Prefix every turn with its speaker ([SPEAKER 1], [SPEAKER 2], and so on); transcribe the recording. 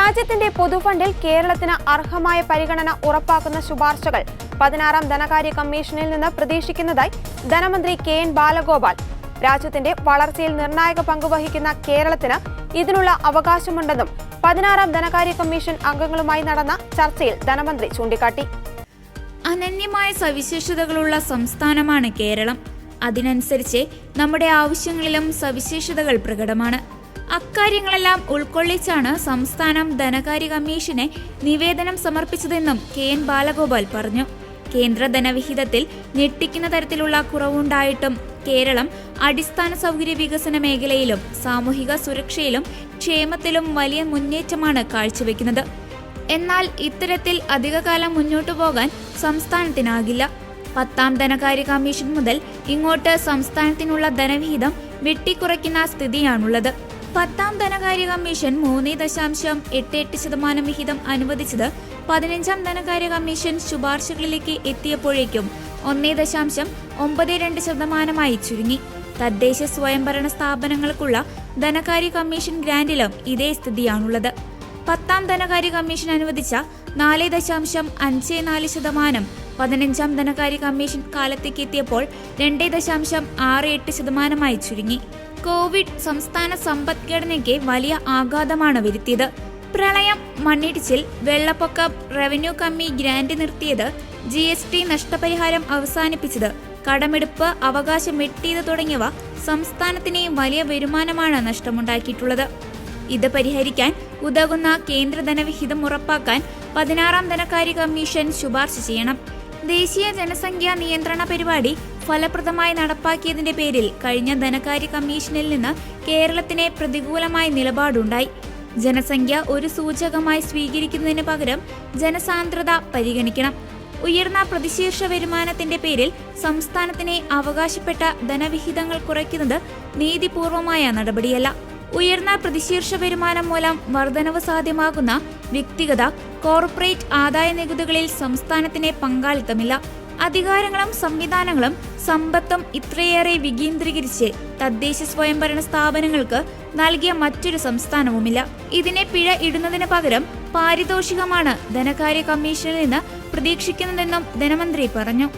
[SPEAKER 1] രാജ്യത്തിന്റെ പൊതുഫണ്ടിൽ കേരളത്തിന് അർഹമായ പരിഗണന ഉറപ്പാക്കുന്ന ശുപാർശകൾ 16ാം ധനകാര്യ കമ്മീഷനിൽ നിന്ന് പ്രതീക്ഷിക്കുന്നതായി ധനമന്ത്രി കെ.എൻ. ബാലഗോപാൽ. രാജ്യത്തിന്റെ വളർച്ചയിൽ നിർണായക പങ്കുവഹിക്കുന്ന കേരളത്തിന് ഇതിനുള്ള അവകാശമുണ്ടെന്നും 16ാം ധനകാര്യ കമ്മീഷൻ അംഗങ്ങളുമായി നടന്ന ചർച്ചയിൽ ധനമന്ത്രി ചൂണ്ടിക്കാട്ടി.
[SPEAKER 2] അനന്യമായ സവിശേഷതകളുള്ള സംസ്ഥാനമാണ് കേരളം. അതിനനുസരിച്ച് നമ്മുടെ ആവശ്യങ്ങളിലും സവിശേഷതകൾ പ്രകടമാണ്. അക്കാര്യങ്ങളെല്ലാം ഉൾക്കൊള്ളിച്ചാണ് സംസ്ഥാനം ധനകാര്യ കമ്മീഷന് നിവേദനം സമർപ്പിച്ചതെന്നും കെ.എൻ. ബാലഗോപാൽ പറഞ്ഞു. കേന്ദ്ര ധനവിഹിതത്തിൽ ഞെട്ടിക്കുന്ന തരത്തിലുള്ള കുറവുണ്ടായിട്ടും കേരളം അടിസ്ഥാന സൗകര്യ വികസന മേഖലയിലും സാമൂഹിക സുരക്ഷയിലും ക്ഷേമത്തിലും വലിയ മുന്നേറ്റമാണ് കാഴ്ചവെക്കുന്നത്. എന്നാൽ ഇത്തരത്തിൽ അധികകാലം മുന്നോട്ടു പോകാൻ സംസ്ഥാനത്തിനാകില്ല. 10ാം ധനകാര്യ കമ്മീഷൻ മുതൽ ഇങ്ങോട്ട് സംസ്ഥാനത്തിനുള്ള ധനവിഹിതം വെട്ടിക്കുറയ്ക്കുന്ന സ്ഥിതിയാണുള്ളത്. 10ാം ധനകാര്യ കമ്മീഷൻ 3.88% വിഹിതം അനുവദിച്ചത് 15ാം ധനകാര്യ കമ്മീഷൻ ശുപാർശകളിലേക്ക് എത്തിയപ്പോഴേക്കും 1.92% ചുരുങ്ങി. തദ്ദേശ സ്വയംഭരണ സ്ഥാപനങ്ങൾക്കുള്ള ധനകാര്യ കമ്മീഷൻ ഗ്രാന്റിലും ഇതേ സ്ഥിതിയാണുള്ളത്. 10ാം ധനകാര്യ കമ്മീഷൻ അനുവദിച്ച 4.54% 15ാം ധനകാര്യ കമ്മീഷൻ കാലത്തേക്ക് എത്തിയപ്പോൾ 2.68% ചുരുങ്ങി. കോവിഡ് സംസ്ഥാന സമ്പദ്ഘടനയ്ക്ക് വലിയ ആഘാതമാണ് വരുത്തിയത്. പ്രളയം, മണ്ണിടിച്ചിൽ, വെള്ളപ്പൊക്കം, റവന്യൂ കമ്മി ഗ്രാന്റ് നിർത്തിയത്, GST നഷ്ടപരിഹാരം അവസാനിപ്പിച്ചത്, കടമെടുപ്പ് അവകാശം വെട്ടിയത് തുടങ്ങിയവ സംസ്ഥാനത്തിന് വലിയ വരുമാനമാണ് നഷ്ടമുണ്ടാക്കിയിട്ടുള്ളത്. ഇത് പരിഹരിക്കാൻ ഉതകുന്ന കേന്ദ്ര ധനവിഹിതം ഉറപ്പാക്കാൻ 16ാം ധനകാര്യ കമ്മീഷൻ ശുപാർശ ചെയ്യണം. ദേശീയ ജനസംഖ്യാ നിയന്ത്രണ പരിപാടി ഫലപ്രദമായി നടപ്പാക്കിയതിന്റെ പേരിൽ കഴിഞ്ഞ ധനകാര്യ കമ്മീഷനിൽ നിന്ന് കേരളത്തിന് പ്രതികൂലമായ നിലപാടുണ്ടായി. ജനസംഖ്യ ഒരു സൂചകമായി സ്വീകരിക്കുന്നതിന് പകരം ജനസാന്ദ്രത പരിഗണിക്കണം. ഉയർന്ന പ്രതിശീർഷ വരുമാനത്തിന്റെ പേരിൽ സംസ്ഥാനത്തിന് അവകാശപ്പെട്ട ധനവിഹിതങ്ങൾ കുറയ്ക്കുന്നത് നീതിപൂർവമായ നടപടിയല്ല. ഉയർന്ന പ്രതിശീർഷ വരുമാനം മൂലം വർധനവ് സാധ്യമാകുന്ന വ്യക്തിഗത, കോർപ്പറേറ്റ് ആദായ നികുതികളിൽ സംസ്ഥാനത്തിന് പങ്കാളിത്തമില്ല. അധികാരങ്ങളും സംവിധാനങ്ങളും സമ്പത്തും ഇത്രയേറെ വികേന്ദ്രീകരിച്ച് തദ്ദേശ സ്വയംഭരണ സ്ഥാപനങ്ങൾക്ക് നൽകിയ മറ്റൊരു സംസ്ഥാനവുമില്ല. ഇതിനെ പിഴ ഇടുന്നതിന് പകരം പാരിതോഷികമാണ് ധനകാര്യ കമ്മീഷനിൽ നിന്ന് പ്രതീക്ഷിക്കുന്നതെന്നും ധനമന്ത്രി പറഞ്ഞു.